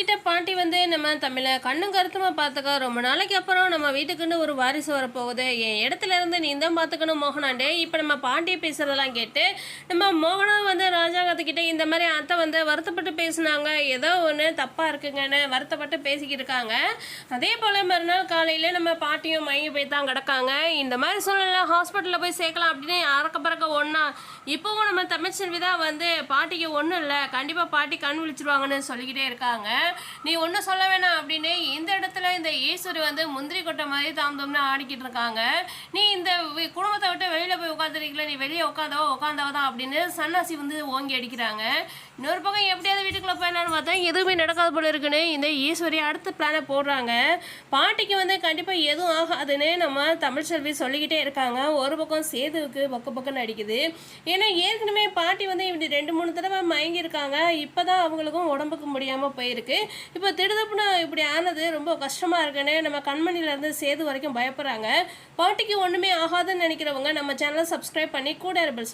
என்கிட்ட பாட்டி வந்து நம்ம தமிழை கண்ணும் கருத்துமா பார்த்துக்க ரொம்ப நாளைக்கு அப்புறம் நம்ம வீட்டுக்குன்னு ஒரு வாரிசு வரப்போகுது, என் இடத்துல இருந்து நீ தான் பார்த்துக்கணும் மோகனாண்டே. இப்போ நம்ம பாட்டி பேசுகிறதெல்லாம் கேட்டு நம்ம மோகனும் வந்து ராஜாங்கத்துக்கிட்ட இந்த மாதிரி அத்தை வந்து வருத்தப்பட்டு பேசுனாங்க, ஏதோ ஒன்று தப்பாக இருக்குங்கன்னு வருத்தப்பட்டு பேசிக்கிட்டு இருக்காங்க. அதே போல் மறுநாள் காலையில் நம்ம பாட்டியும் மயங்கி போய் தான் கிடக்காங்க. இந்த மாதிரி சூழ்நிலை ஹாஸ்பிட்டலில் போய் சேர்க்கலாம் அப்படின்னு அறக்க பறக்க ஒன்றா இப்போவும் நம்ம தமிழ்ச்செல்வி தான் வந்து பாட்டிக்கு ஒன்றும் இல்லை, கண்டிப்பாக பாட்டி கண் விழிச்சிருவாங்கன்னு சொல்லிக்கிட்டே இருக்காங்க. நீ ஒன்றும் சொல்ல வேணாம் அப்படின்னு இந்த இடத்துல இந்த ஈஸ்வரி வந்து முந்திரி கொட்டை மாதிரி தாம்தம்னு ஆடிக்கிட்டு இருக்காங்க. நீ இந்த குடும்பத்தை விட்டு வெளியில் போய் உட்காந்துருக்கல, நீ வெளியே உட்காந்தவ தான் அப்படின்னு சன்னாசி வந்து ஓங்கி அடிக்கிறாங்க. இன்னொரு பக்கம் எப்படியாவது வீட்டுக்குள்ளே போயிடலான்னு பார்த்தா எதுவுமே நடக்காத போல இருக்குன்னு இந்த ஈஸ்வரி அடுத்த பிளானை போடுறாங்க. பாட்டிக்கு வந்து கண்டிப்பாக எதுவும் ஆகாதுன்னு நம்ம தமிழ்ச்செல்வி சொல்லிக்கிட்டே இருக்காங்க. ஒரு பக்கம் சேதுவுக்கு பக்கம்னு அடிக்குது. ஏன்னா ஏற்கனவே பாட்டி வந்து இப்படி 2-3 தடவை மயங்கியிருக்காங்க. இப்போ தான் அவங்களுக்கும் உடம்புக்கு முடியாமல் போயிருக்கு. இப்போ திடுதப்புன்னு இப்படி ஆனது ரொம்ப கஷ்டமாக இருக்குன்னு நம்ம கண்மணிலேருந்து சேது வரைக்கும் பயப்படுறாங்க. பாட்டிக்கு ஒன்றுமே ஆகாதுன்னு நினைக்கிறவங்க நம்ம சேனலை சப்ஸ்கிரைப் பண்ணி கூட பெல்